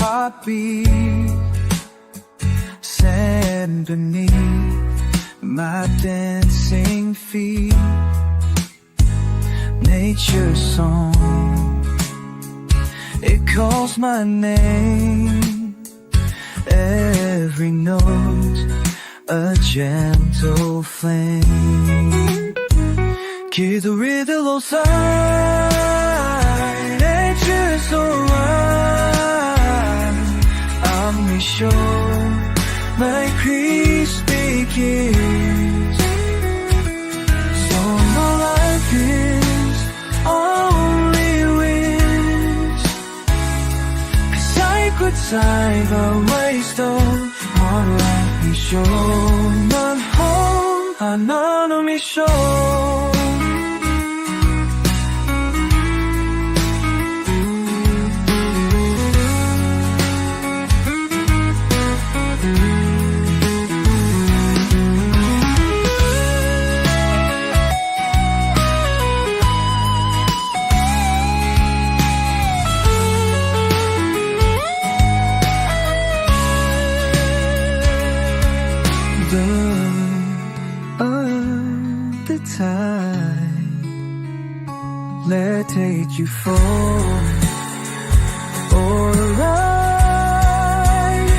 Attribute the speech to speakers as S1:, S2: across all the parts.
S1: heartbeat, sand beneath my dancing feet. Nature's song, it calls my name. Every note, a gentle flame. Keep the rhythm outside. Nature's so right. I'm sure my crispy kiss. So my life is only wish. Cause I could save a waste of hard life. Me sure not home. I know me sure. Let take you for or a ride.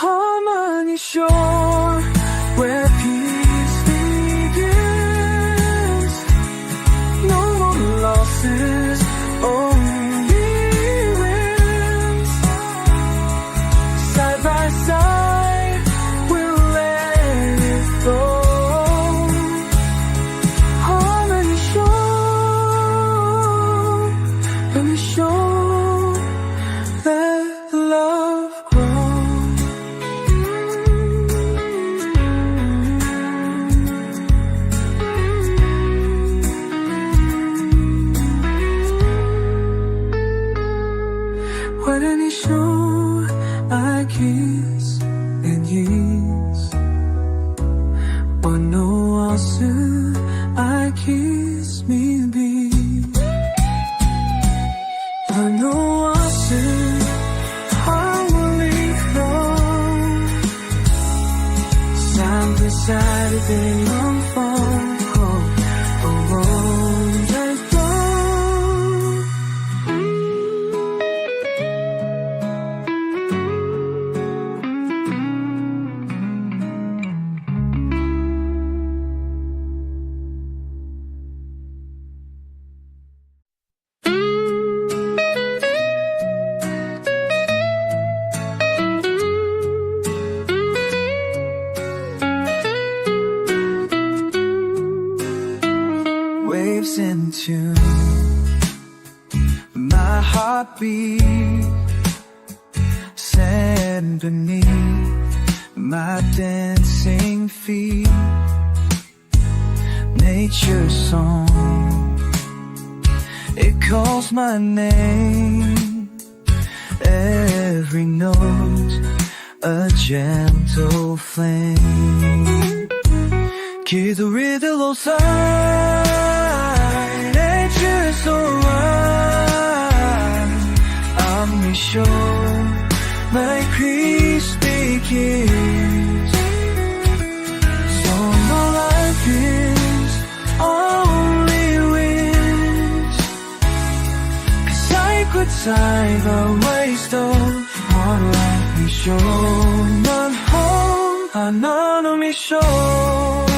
S1: Harmony shore where peace begins. No more losses, only wins. Side by side, we'll let it go. Saturday on phone call, alone just waves in tune, my heartbeat, sand beneath my dancing feet. Nature's song, it calls my name. Every note, a gentle flame. Keep the rhythm outside. Nature's so right. I'm sure my crispy kiss. So my life is only wish. Cause I could save a waste of hard life. Me sure not home. I know me sure.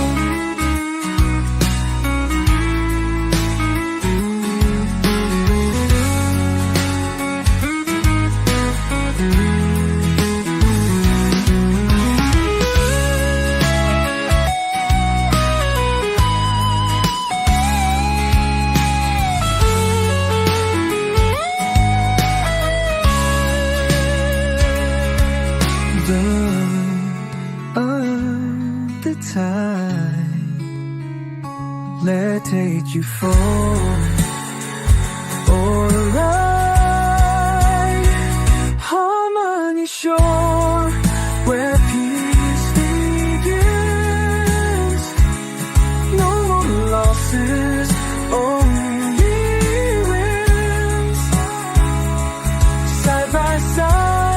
S1: Let take you for or a ride. Harmony shore where peace begins. No more losses, only wins. Side by side.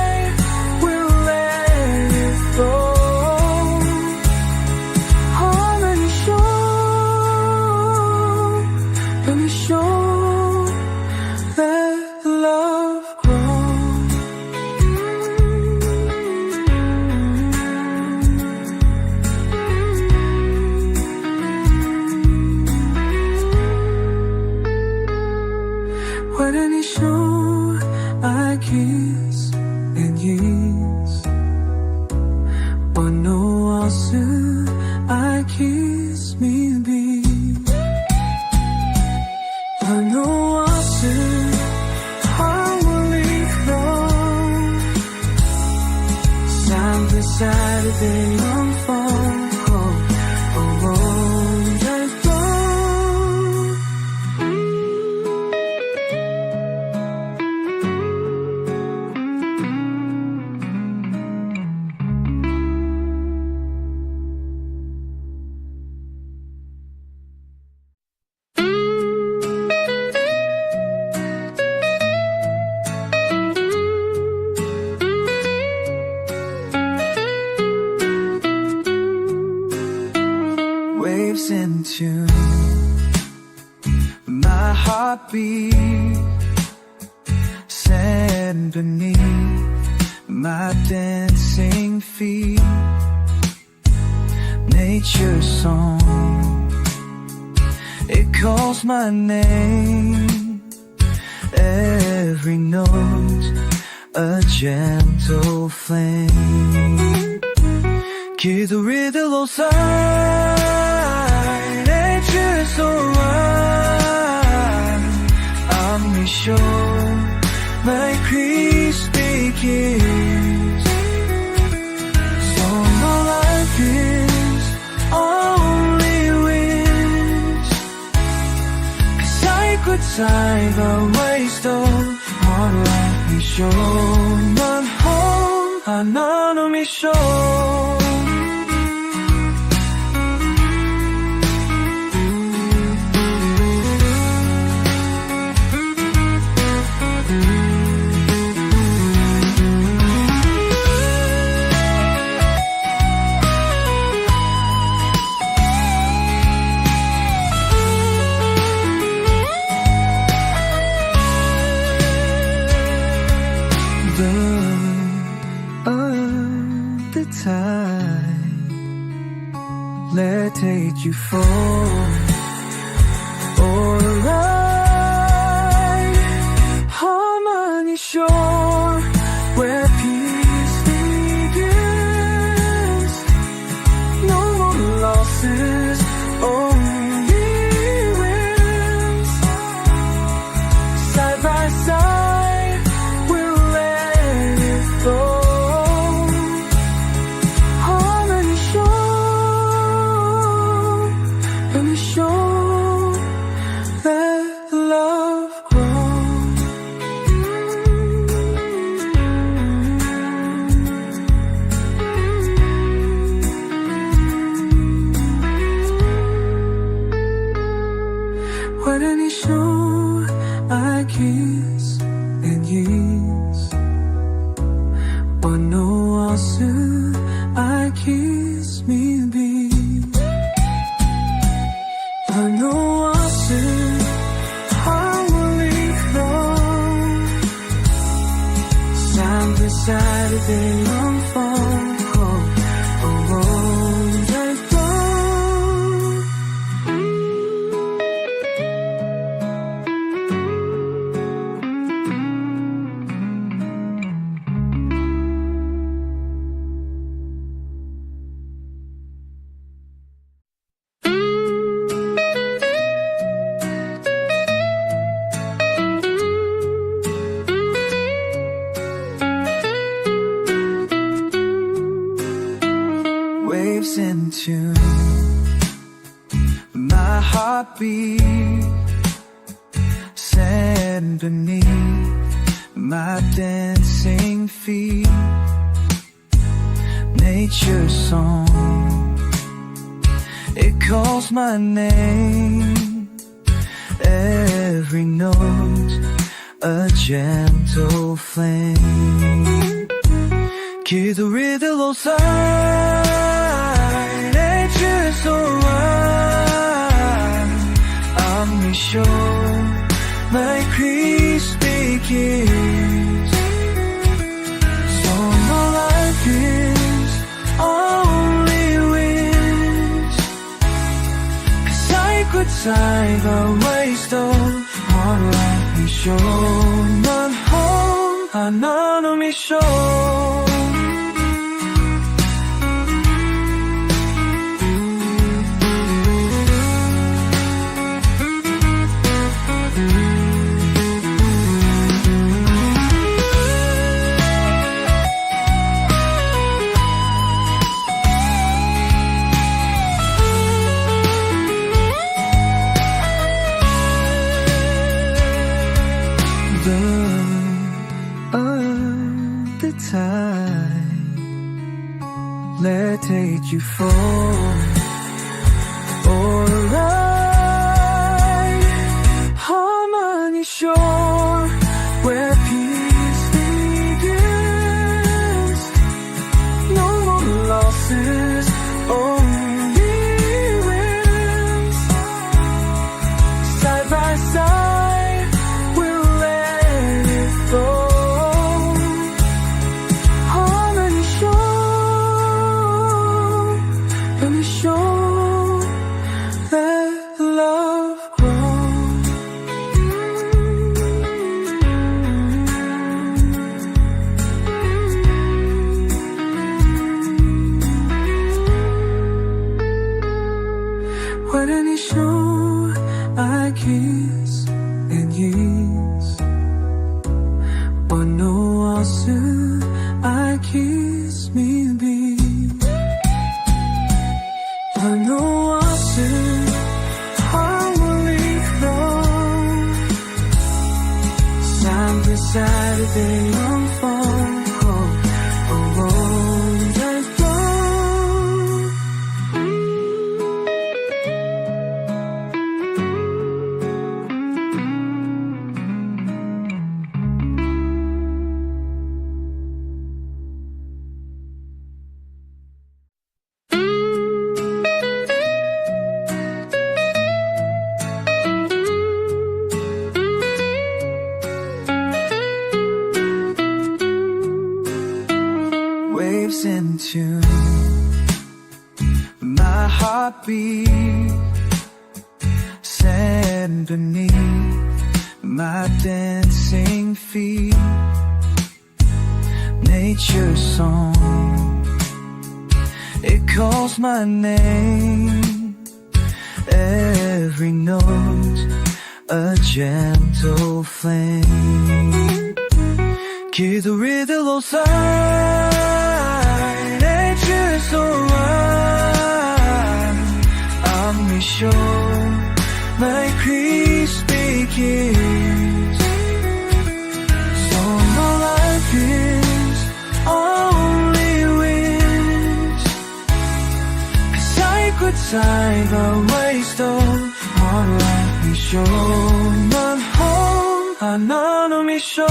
S1: I kiss and kiss. 원호와스 I kiss me be. 원호와스 harmonic flow. Sound beside the unfold.
S2: Waves in tune, my heartbeat, sand beneath my dancing feet. Nature's song, it calls my name. Every note, a gentle flame. 기도리들로 nature's alright. I'm sure my crispy kiss. So my life is only wish. 'Cause I could time the waste of our life. Me sure 난 home 하나는 me sure. Let's take you for a ride. Harmony shore where peace begins. No more losses, only wins. Side by side, we'll let it flow. I kiss and kiss. 원호와스 I kiss me be. 원호와스 harmonic flow. Sound beside the unfold. Waves in tune, my heartbeat, sand beneath my dancing feet. Nature's song, it calls my name. Every note, a gentle flame. 기도리들로 nature's alright. I'm sure my crispy kiss. So my life is only wish. 'Cause I could time the waste of our life. Me sure 난 home
S1: 하나는 미소 Let's take you for a ride. Harmony shore where peace begins. No more losses, only wins. Side by side, we'll let it go. When show I kiss and yes, but no answer I kiss me be, but no answer I will leave long. Sunday, Saturday on phone call, waves in tune, my heartbeat, sand beneath my dancing feet, nature's song, it calls my name, every note a gentle flame. Kids are riddle side, nature's so wild. I'm sure my crispy kiss. So my life is only wish. A sacred side, a waste of our life. We show my home, 하나는 미소.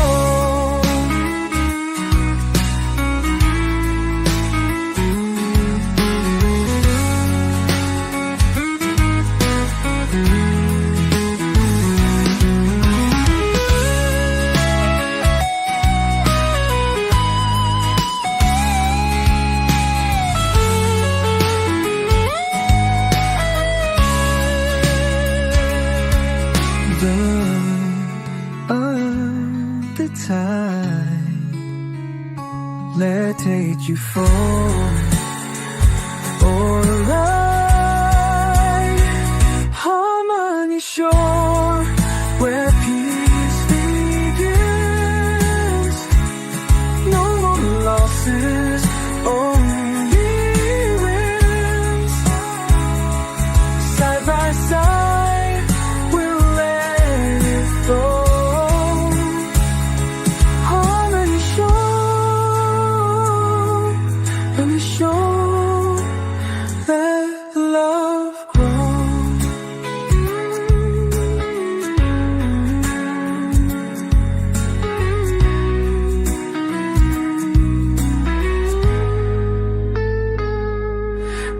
S1: Let's take you for a ride. Harmony shore where peace begins. No more losses, only wins. Side by side, we'll let it go.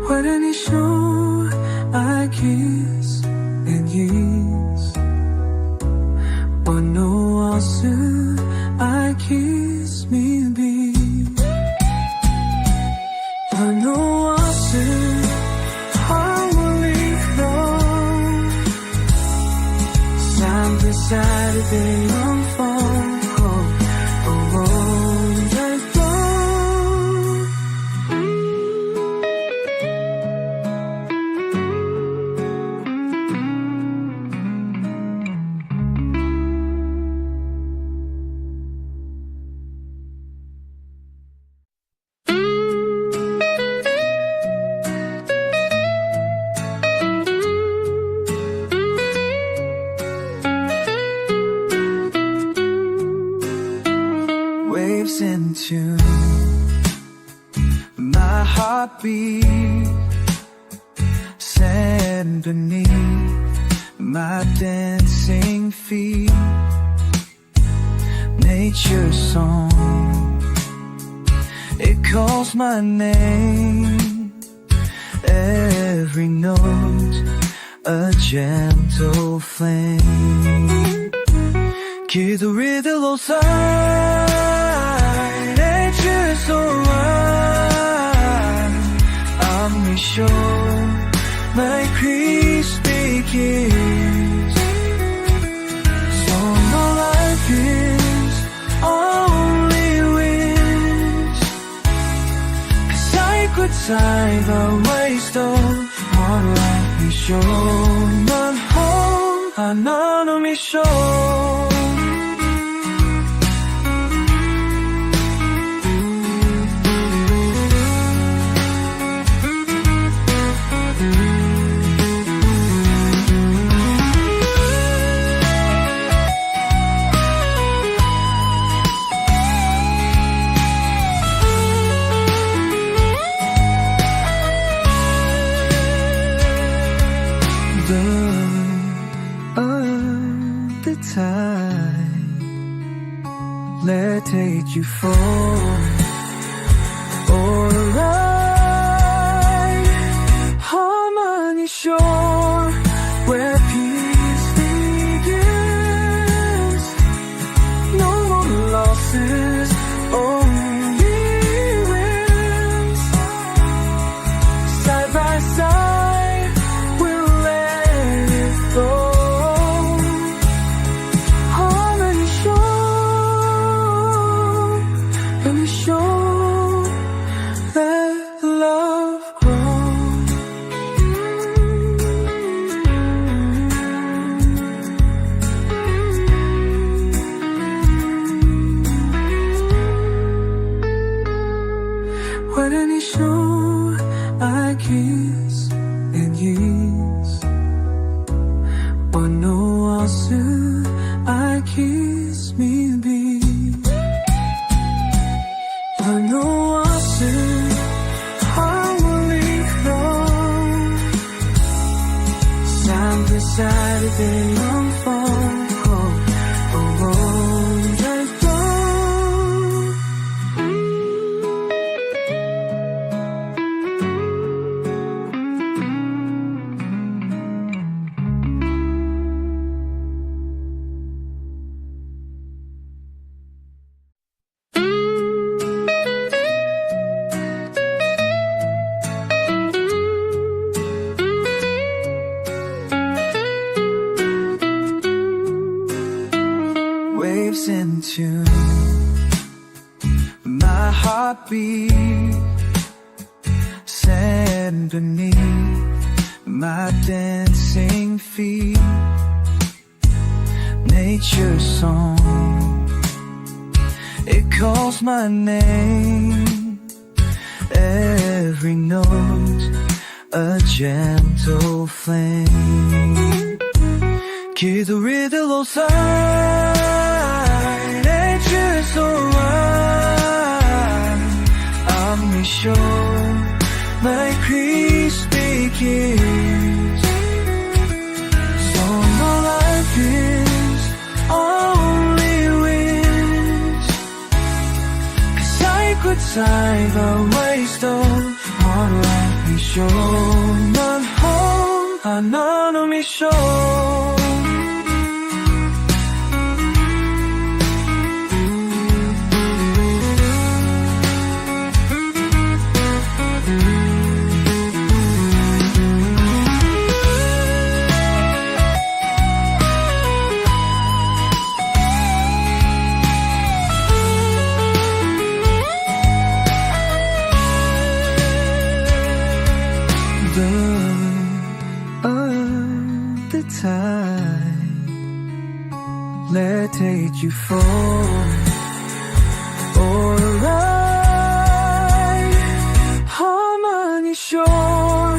S1: When show I kiss and yes, but no answer I kiss me be, but no answer I will leave long. Sunday, Saturday on phone call.
S2: waves in tune, my heartbeat, sand beneath my dancing feet, nature's song, it calls my name, every note a gentle flame. 기도리들로 살 nature's alright. I'm sure my crispy kiss. So my life is only wish. 'Cause I could time the waste of one life. 미쇼 넌 home 하나는 미쇼. Let's take you for a ride. Harmony shore where peace begins. No more losses, only wins. Side by side, we'll let it go. Saturday on phone call, the road has gone. Waves in tune, my heartbeat, sand beneath my dancing feet, nature's song, it calls my name, every note a gentle flame. 기도리들로 살 nature's alright. I'm sure my crispy kiss. So my life is only wish. 'Cause I could time the waste of one life. 미쇼 넌 home 하나는 미쇼. Let's take you for a ride. Harmony shore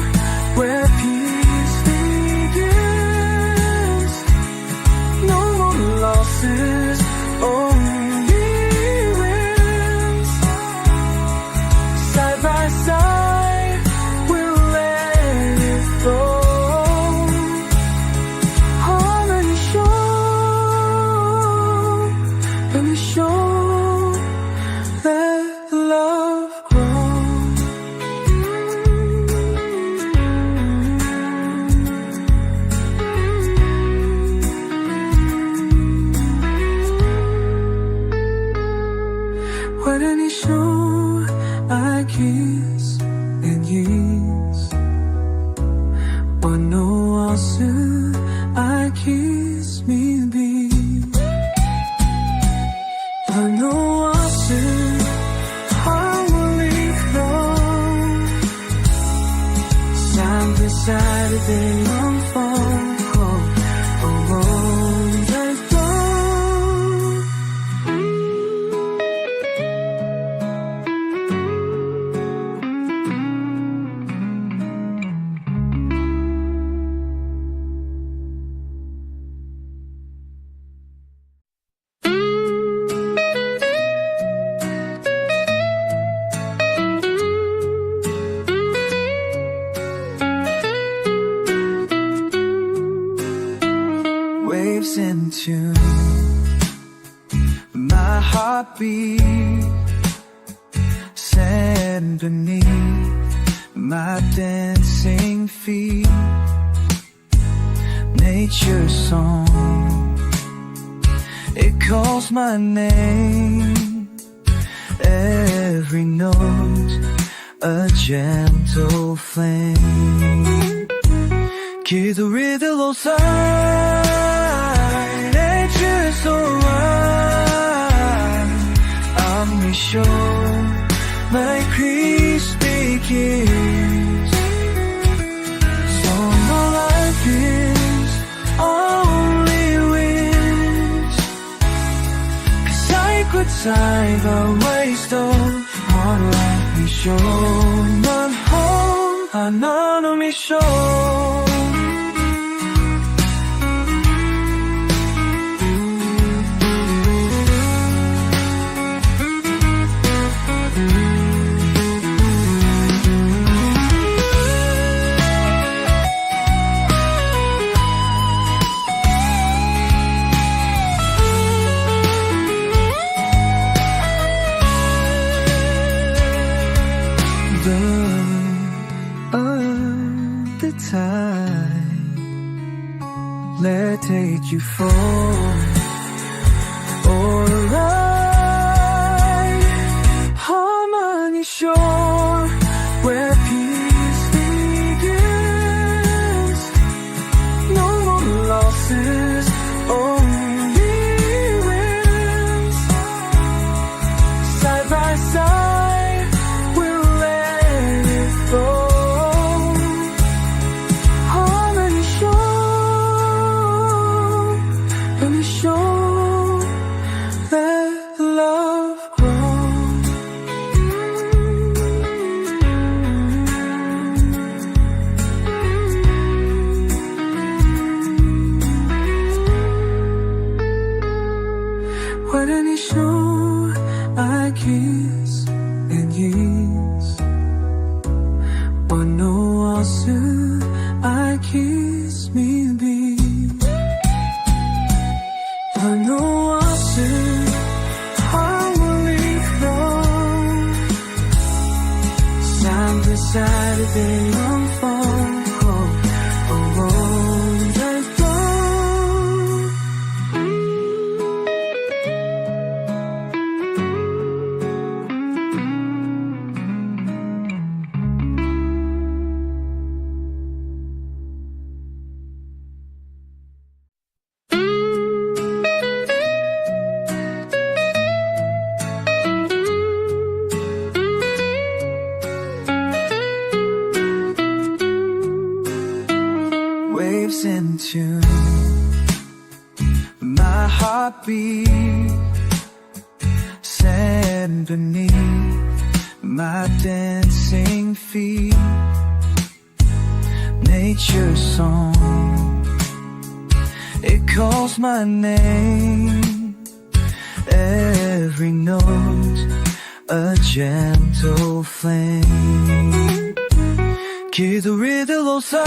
S2: where peace begins. No more losses, only wins.
S1: 为了你手 I kiss and kiss 我 know all soon I kiss me be I know all soon I will leave alone Side beside a day on phone call alone and gone Waves in tune My heartbeat Sand beneath My dancing feet Nature's song It calls my name Every note A gentle flame 기도리 들어서 Nature's so right I'm sure My crispy kiss So my life is only wish Cause I could time the waste of Our life is sure Not home 안 나는 미쇼 The tide Let take you for or a ride Harmony shore Where peace begins No more losses Only wins Side by side We'll let it go为了你手 I kiss and kiss 我 know all soon I kiss me be I know all soon I will leave alone Side beside a day on phone call alone and gone Waves in tune My heartbeat Sand beneath My dancing feet Nature's song It calls my name Every note A gentle flame 기도리 들어서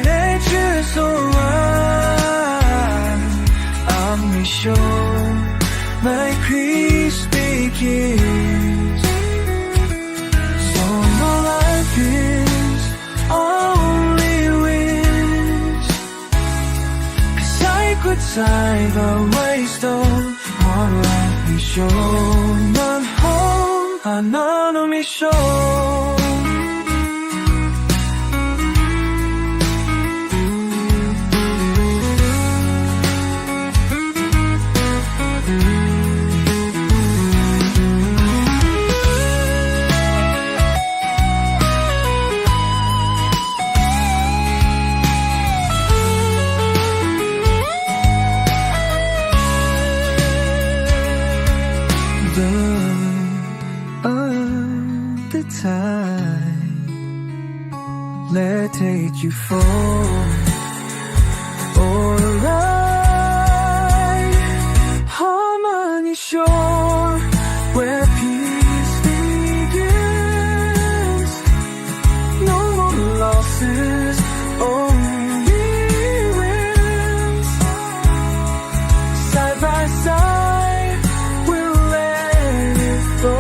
S1: Nature's so right I'm sure My crispy kiss So my life is only wish Cause I could time the waste of Our life is 미쇼 난 홈 하나는 미쇼 Let's take you for a ride. Harmony shore where peace begins. No more losses, only wins. Side by side, we'll let it go.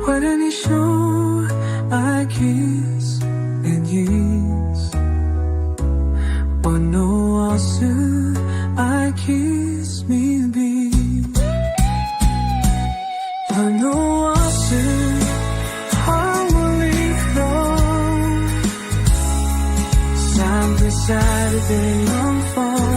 S1: Why didn't he show I kiss and yes? But no answer, I kiss me be. But no answer, I will leave long. Side by side, they unfold.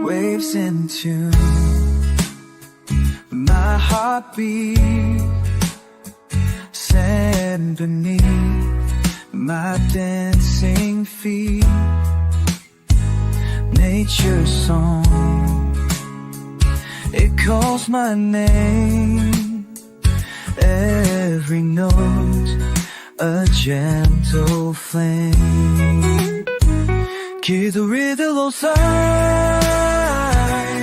S1: Waves into my heartbeat, sand beneath my dancing feet. Nature's song, it calls my name. Every note, a gentle flame. 기도리들로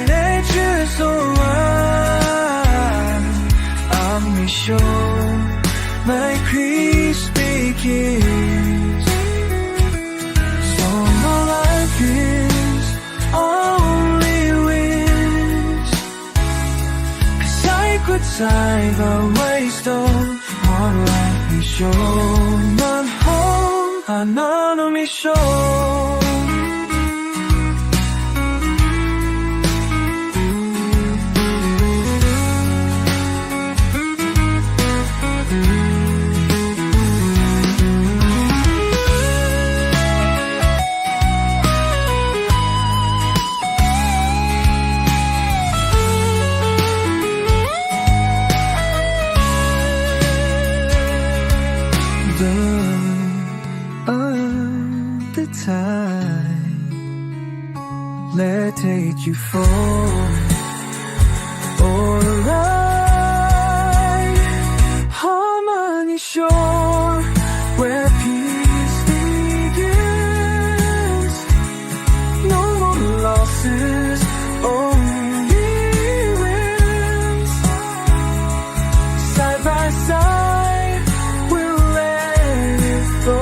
S1: nature's alright. I'm sure my peace begins. So my life is only wins. 'Cause I could time I waste all my life. 미쇼 난 home 하나는 미쇼. Let's take you for a ride. Harmony shore where peace begins. No more losses, only wins. Side by side, we'll let it go.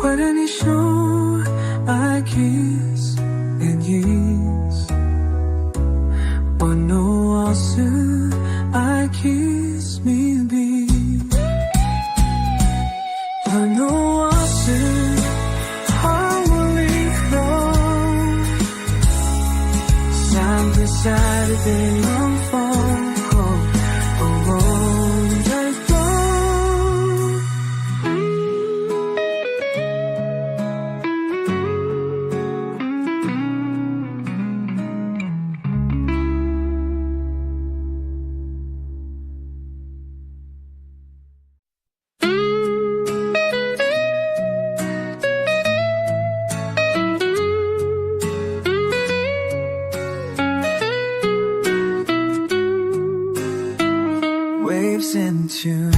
S1: Why didn't he show I kiss and yes? But no answer, I kiss me be. But no answer, I will leave long. Side by side, Saturday on phone call.
S2: Waves in tune,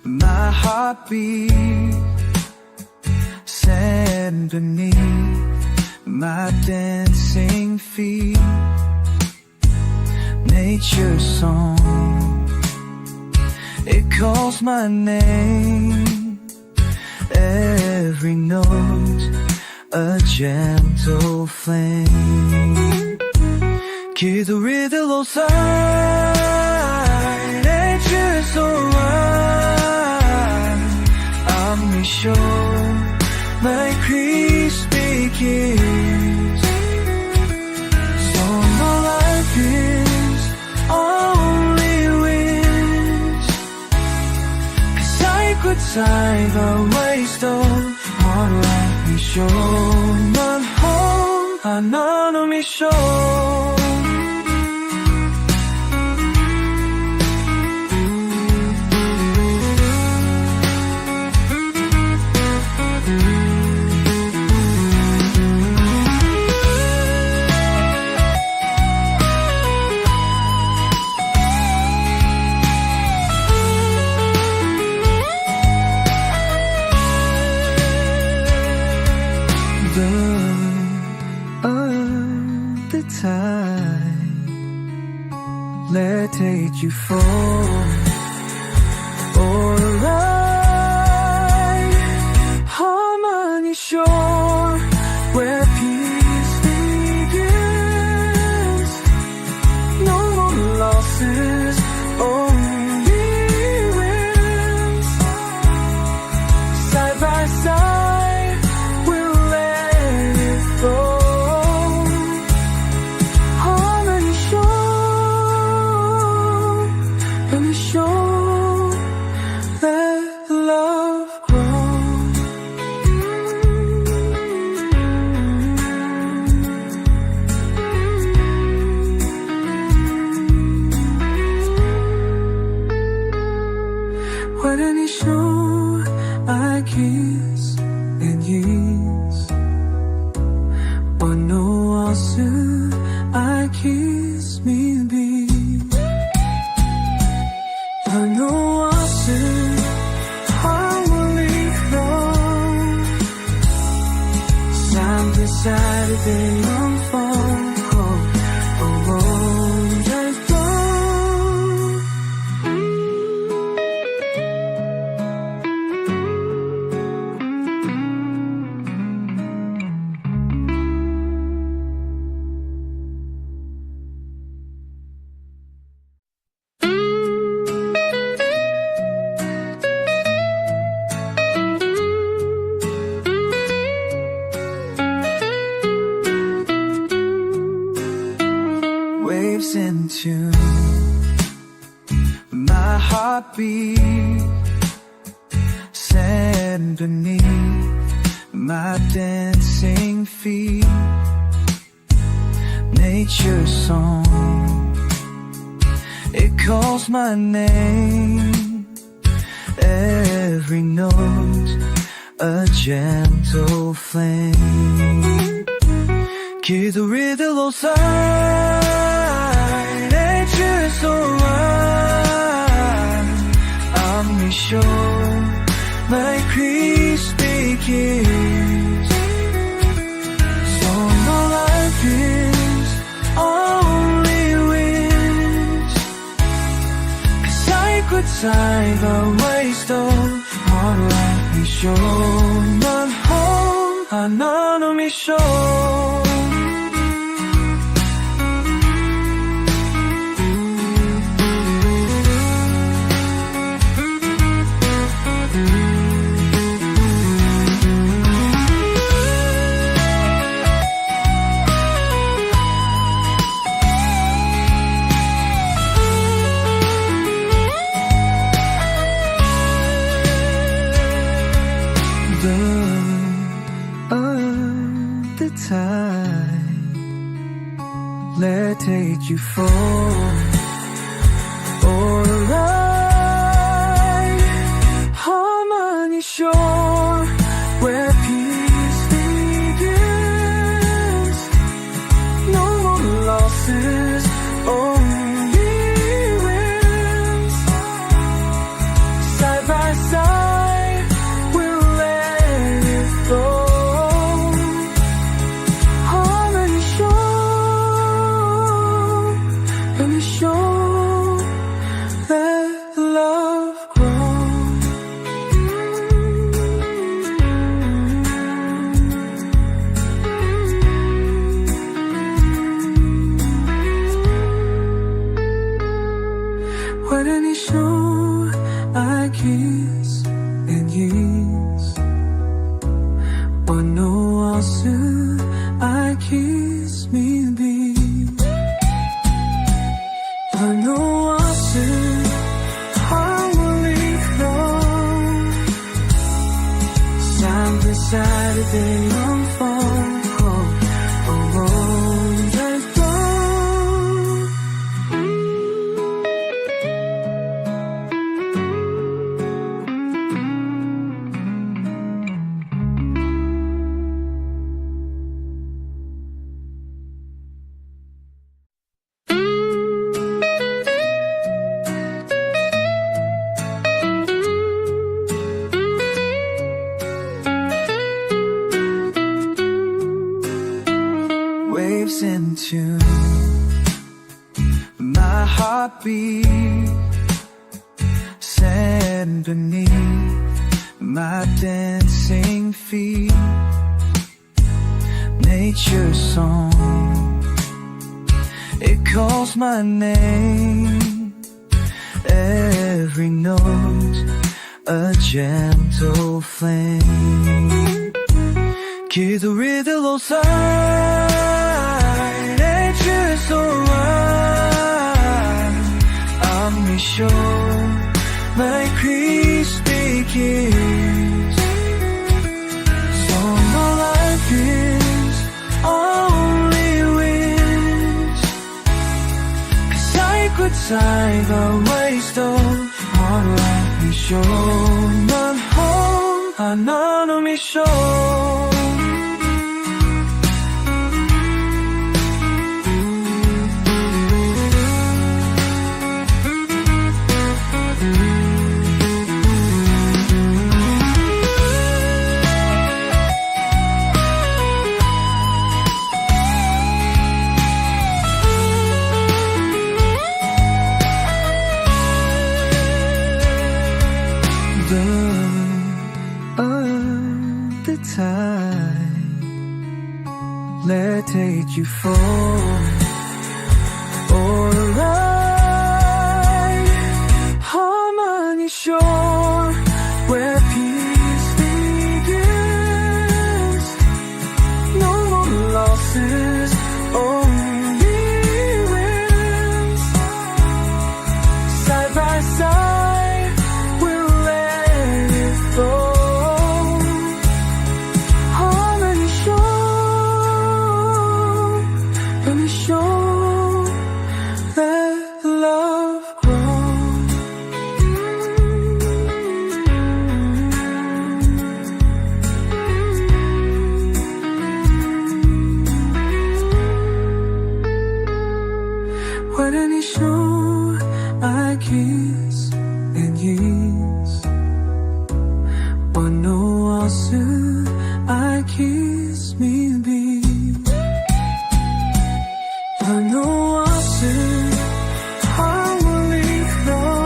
S2: my heartbeat, sand beneath my dancing feet. Nature's song, it calls my name. Every note, a gentle flame. 기도리들로 nature's alright. I'm sure my crispy kiss. So my life is only wish. 'Cause I could time a waste of one life. Me sure not home. I know me sure. Let take you for or a ride. Harmony shore where peace begins. No more losses, only wins. Side by side, we'll let it go. I kiss and yes, but no also I kiss me be. But no also harmony flow. Sunday, Saturday on phone call. Waves in tune, my heartbeat, sand beneath my dancing feet. Nature's song, it calls my name. Every note, a gentle flame. 기도리들로 nature's alright. I'm sure my crispy kiss. So my life is only wish. 'Cause I could time a waste of one life. Me sure not home. I know me sure. take you for a ride. Harmony shore, where peace begins. No more losses, only wins. Side by side, we'll let it go. Harmony shore, and we show that love grows. When any show I kiss and yes, or no also I kiss me be. I know also harmony flow. Side by side they unfold. Oh, let's go. Waves in tune, my heartbeat, sand beneath my dancing feet. Nature's song, it calls my name. Every note, a gentle flame. Keep the rhythm outside, nature's so right. I'm sure my peace begins. So my life is only wins. 'Cause sacred time I waste all on life. Me sure not home, I know me sure. The tide, let's take you for a ride. Harmony shore, where peace begins. No more losses, only wins. Side by side, we'll let it go. Harmony shore, and we show that love grows. When any show I kiss and yes, or no also I kiss me be. I know also harmony flow.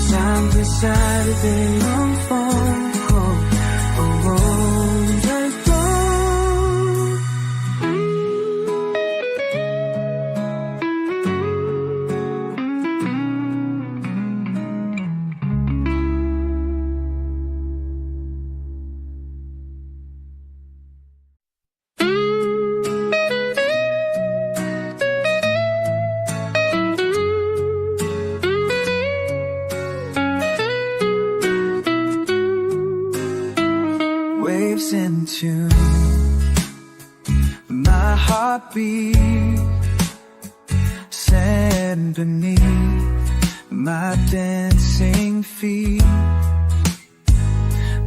S2: Side by side they unfold. Oh, let's go. sand beneath my dancing feet.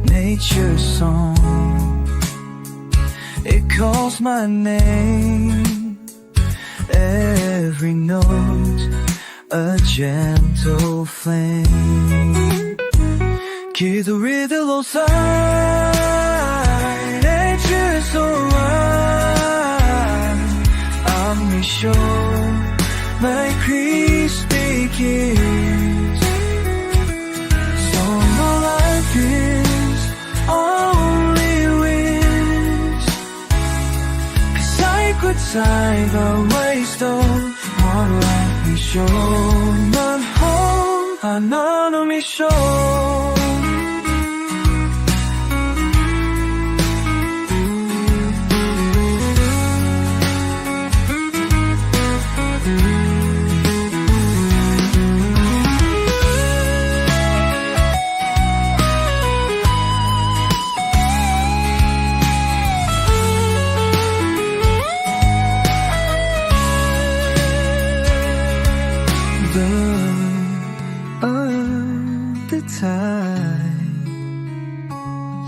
S2: Nature's song, it calls my name. Every note a gentle flame. 기도리들로 살 Nature's alright. I'm sure my crispy kiss. So my life is only wish. Cause I could time the waste of one life we show. 넌 home, 넌 미쇼.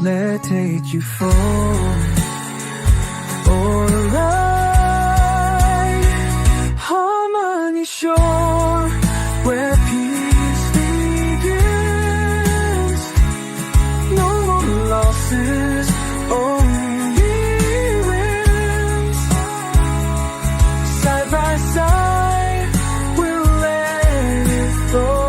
S2: Let's take you for a ride. Harmony shore where peace begins. No more losses, only wins. Side by side, we'll let it flow.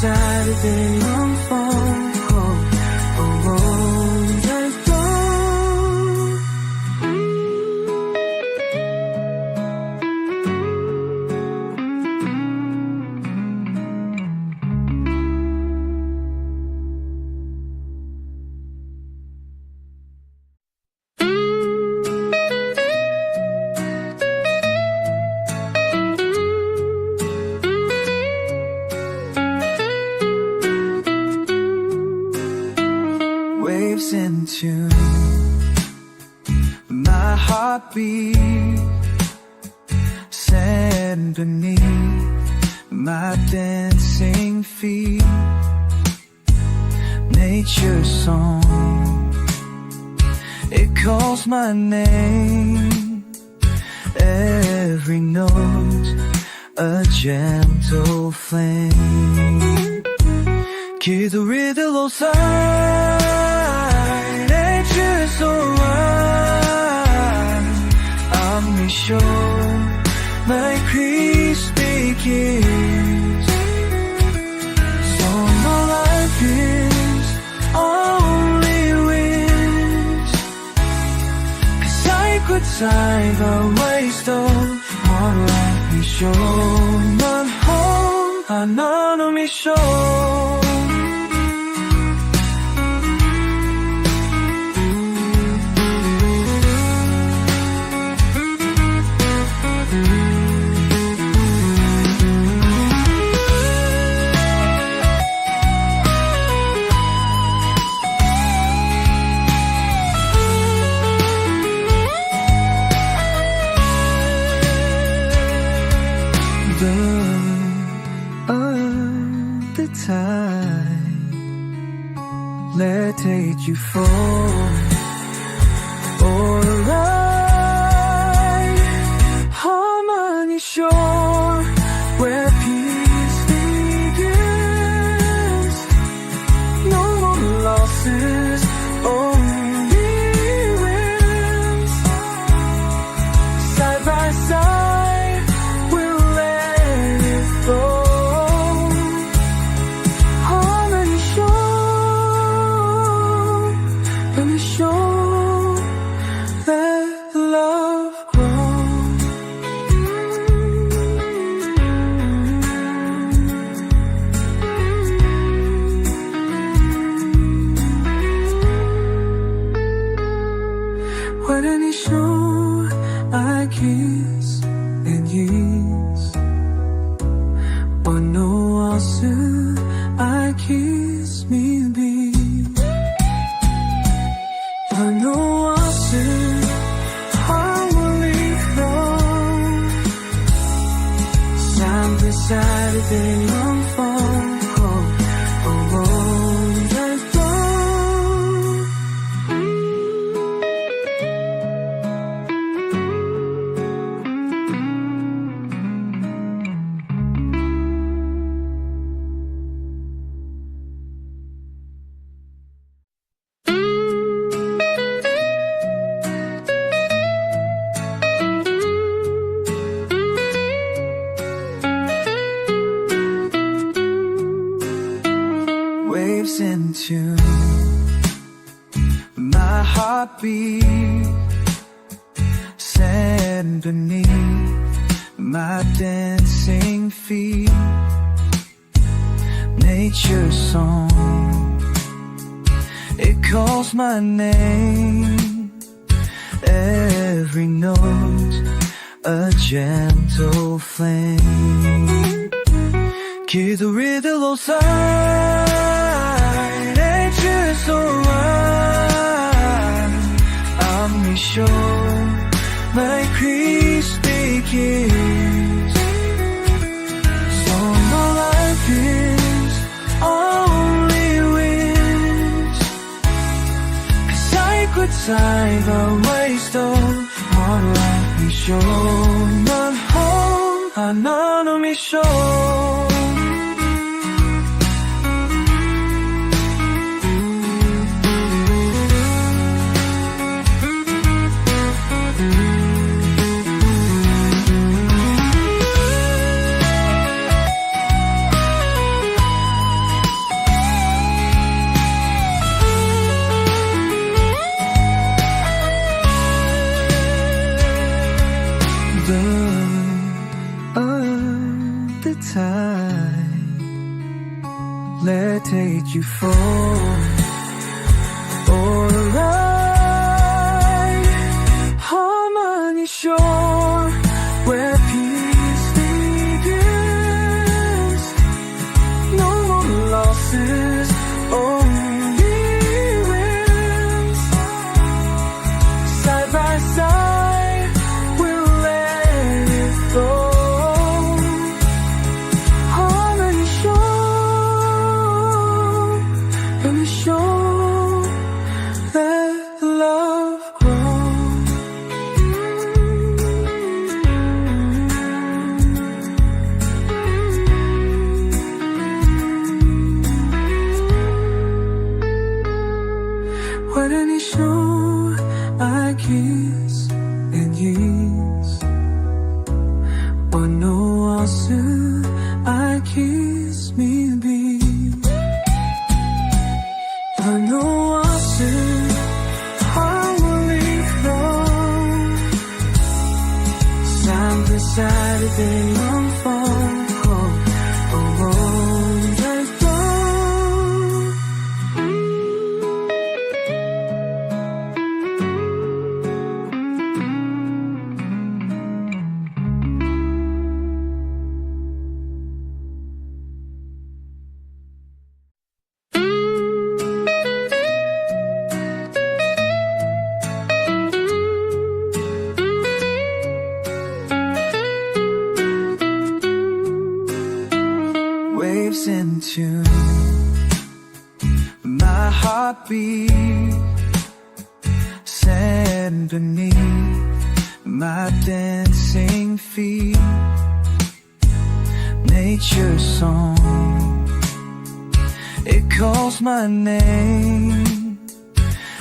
S2: Saturday on phone call, waves in tune, my heartbeat, sand beneath my dancing feet. Nature's song, it calls my name. Every note a gentle flame. 기도리들로 살 Nature's alright. I'm sure my crispy kiss. So my life is only wish. Cause I could time the waste of one life we show. 넌 home, 넌 미쇼. Let's take you for a ride. Harmony shore where peace begins. No more losses, only wins. Side by side, we'll let it flow.
S1: Every Saturday on phone call, alone and alone.
S2: Waves in tune, my heartbeat, sand beneath my dancing feet. Nature's song, it calls my name. Every note, a gentle flame. Kids riddle side, nature's alright. I'm sure my crispy kiss. So my life is only wish. Cause I could save a waste of hard life. Me sure not home, I know me sure. The tide, let take you for a ride. Harmony shore, where peace begins. No more losses, only wins. Side by side, we'll let it go. When show I kiss and yes, but no also I kiss me be. But no also I will leave home. Sunday, Saturday on phone call, alone and alone. Waves in tune, my heartbeat, sand beneath my dancing feet. Nature's song, it calls my name.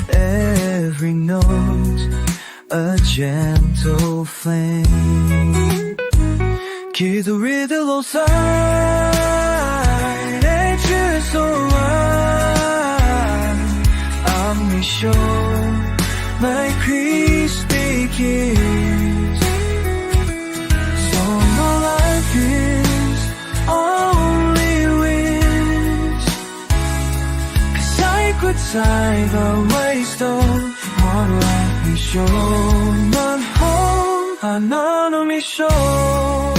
S2: Every note, a gentle flame. Kids riddle side, nature's alright. I'm sure my crispy kiss. So my life is only wish. Cause I could save a waste of hard life. Me sure not home, I know me sure.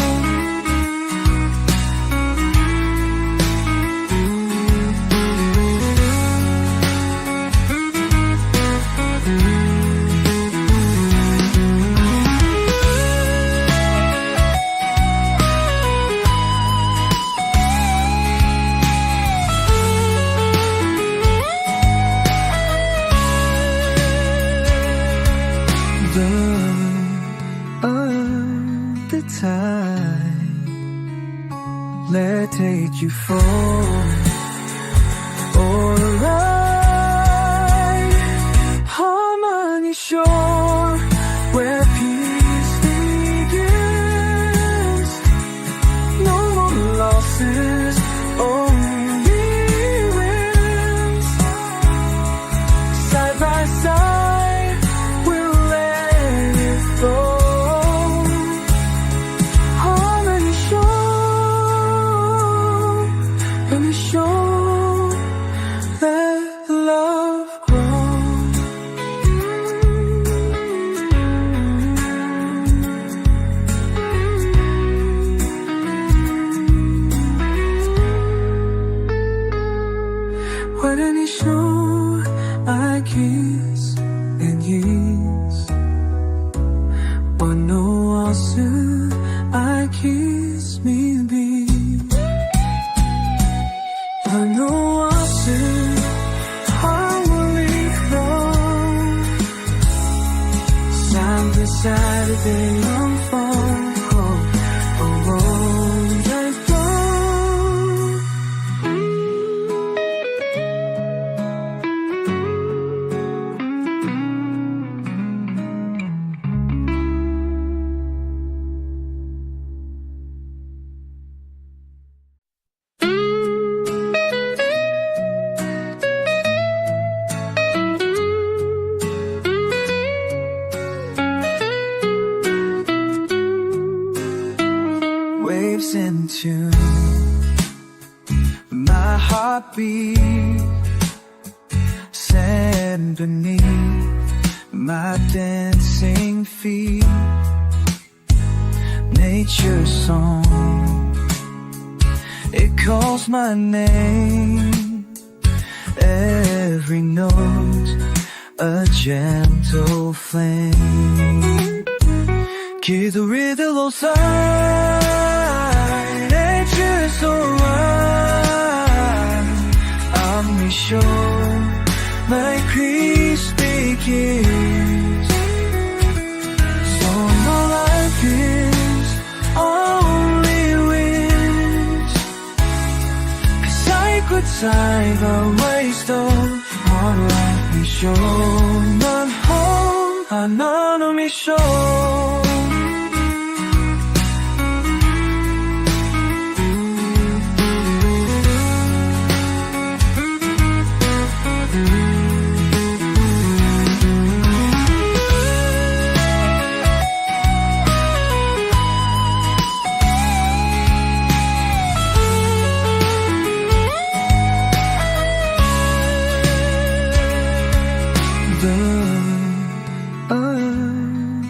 S1: Let's take you for all right. Harmony shore, where peace begins. No more losses, only wins. Side by side, we'll let it flow. Harmony shore, let me show, let love grow. When any show I kiss and yes, one no also I kiss me be. I know also harmony flow. Sound beside the day unfold. Oh, oh, let go. Waves in tune, my heartbeat, sand beneath my dancing feet. Nature's song, it calls my name. Every note, a gentle flame. Keep the rhythm outside, nature's so right. I'm sure my peace begins. So no life is only wins. 'Cause I could time the waste of one life we show. Not home, another me show.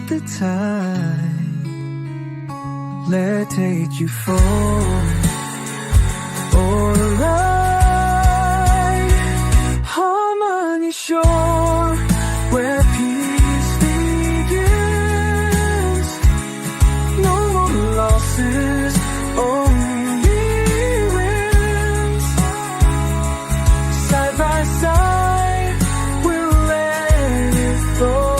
S1: The time, let's take you for all right. Harmony shore, where peace begins. No more losses, only wins. Side by side, we'll let it flow.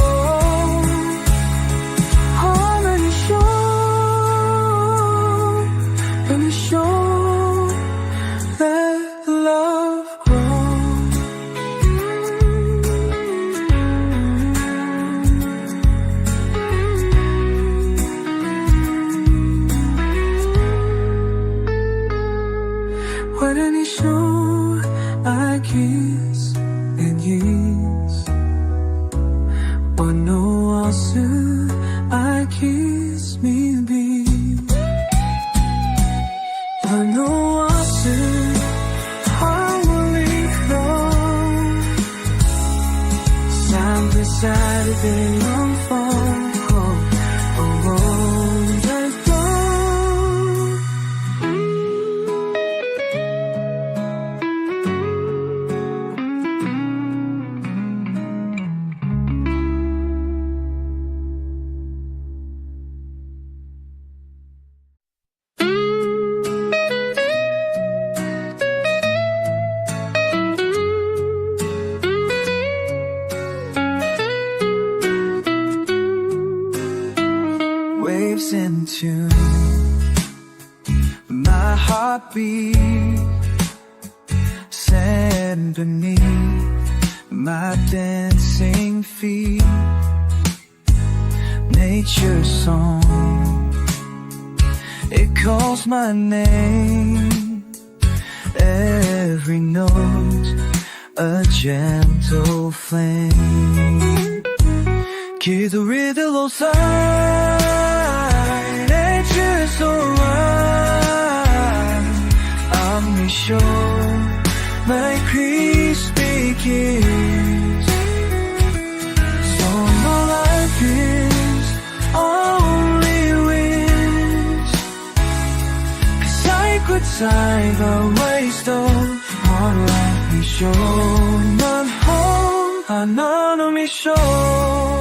S1: When any show I kiss and yes, one no also I kiss me be. I know also harmony flow. Sound beside the day unfold. Oh, oh, let go. my heartbeat, sand beneath my dancing feet, nature's song, it calls my name, every note a gentle flame. Keep the rhythm outside, nature's so right. I'm sure my crispy kiss. So my life is only wind. Sacred side of waste of our life is shown. Not home, none of me show.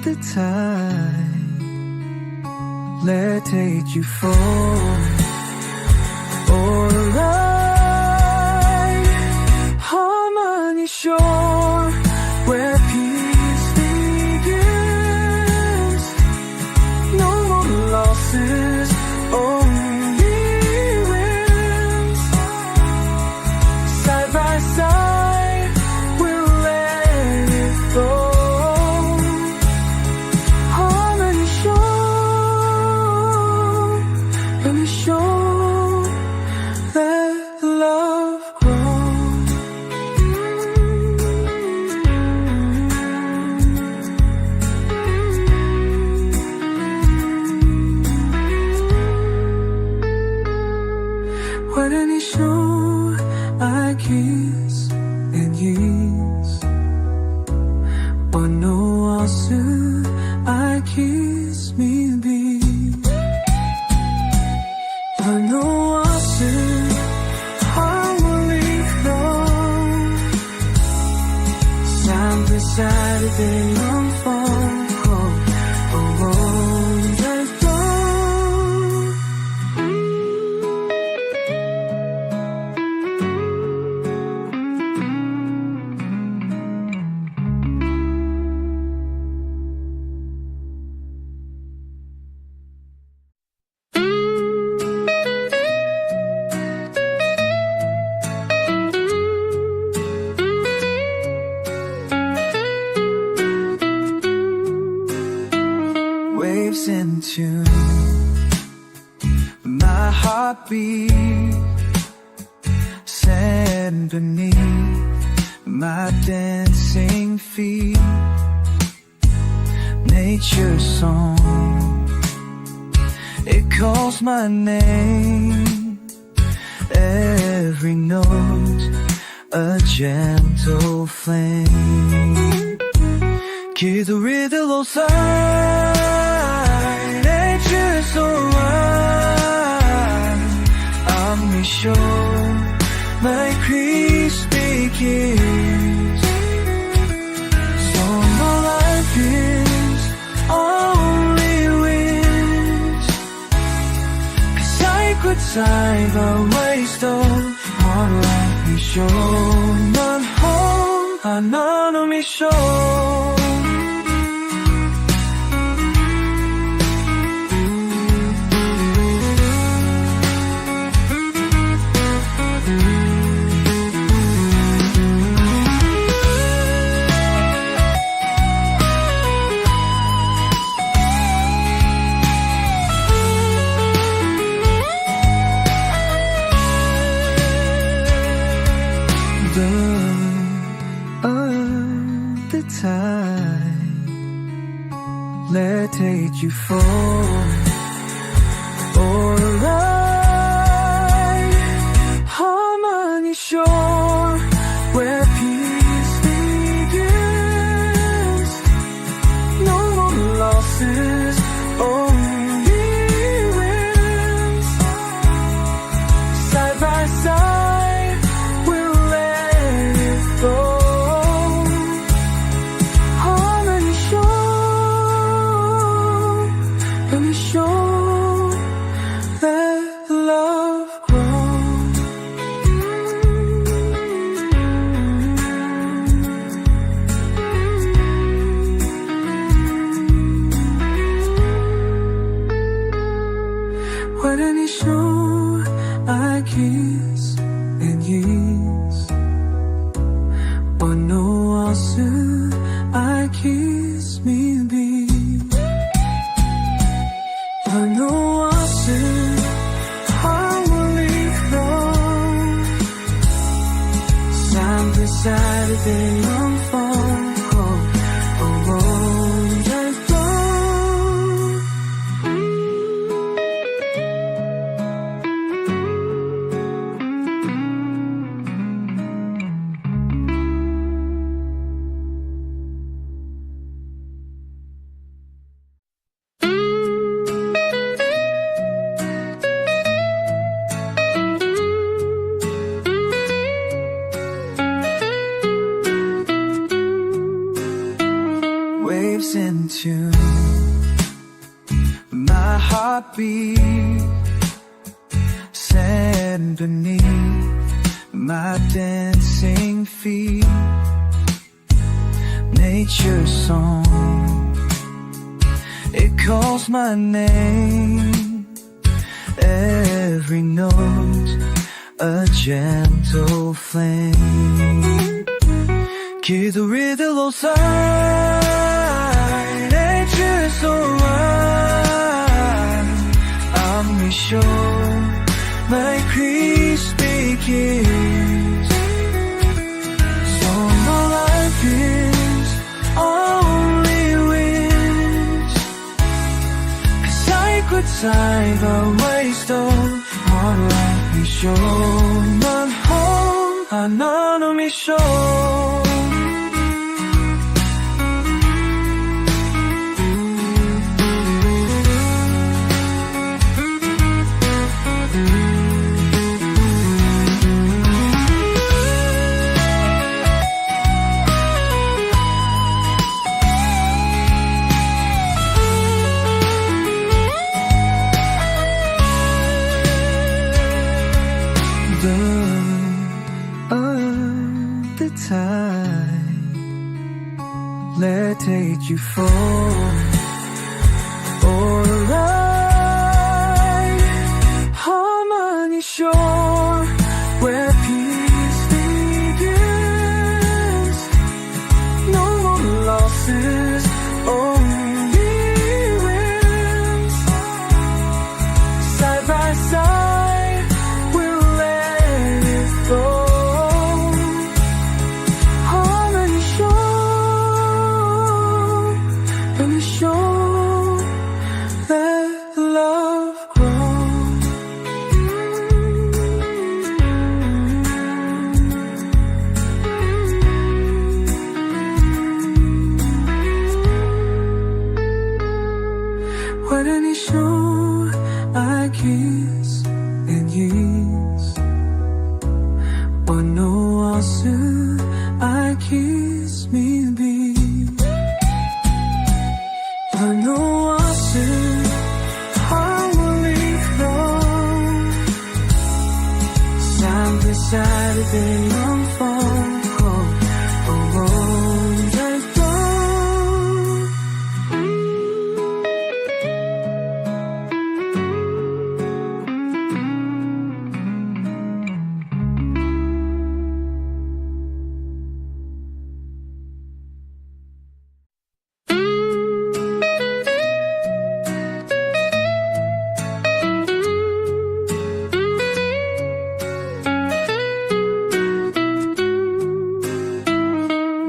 S1: The tide, let you fall or ride harmony shore where peace begins. No more losses, only wins. Side by side, we'll let it go. I kiss and yes, but no answer. I kiss me be, but no answer. Harmony flow, sound beside the young fall. Waves in tune, my heartbeat, sand beneath my dancing feet, nature's song, it calls my name, every note a gentle flame. Keep the rhythm outside, nature's so right. I'm sure my crispy kiss. So my life is only wind. Sacred side of waste of our life is shown. Not home, none of me show. The tide, let you fall or ride harmony shore where peace begins. No more losses, only wins. Side by side. day unfold. Waves into my heartbeat, sand beneath my dancing feet. Nature's song, it calls my name. Every note a gentle flame. 기도리들로 nature's so right. I'm sure my crispy kiss. So my life is only wish. 'Cause I could time waste all life be sure. 넌 home, 나는 sure. Let's take you for a ride. Harmony shore, where peace begins. No more losses, only wins. Side by side, we'll let it flow. Saturday unfold,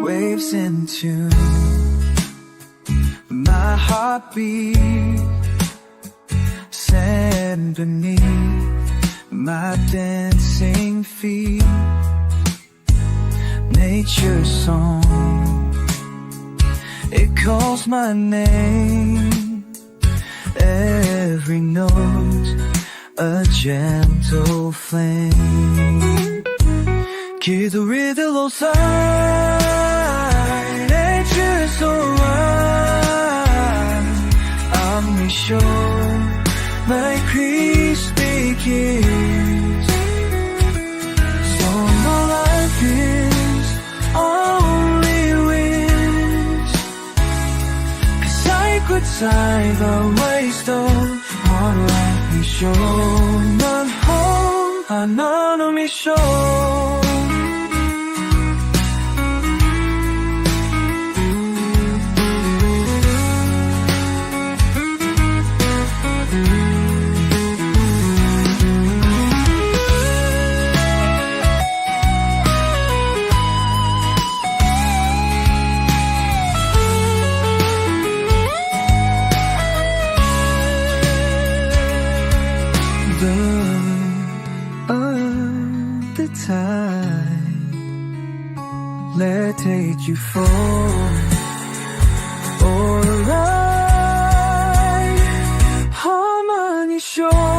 S1: waves into my heartbeat, sand beneath my dancing feet. Nature's song, it calls my name. Every note a gentle flame. 기도리들로 nature's so right. I'm sure my crispy kiss. So my life is only wish. 'Cause I could time waste all life be sure. 넌 home, 나는 sure. the tide, levitate you for or a ride. Harmony shore.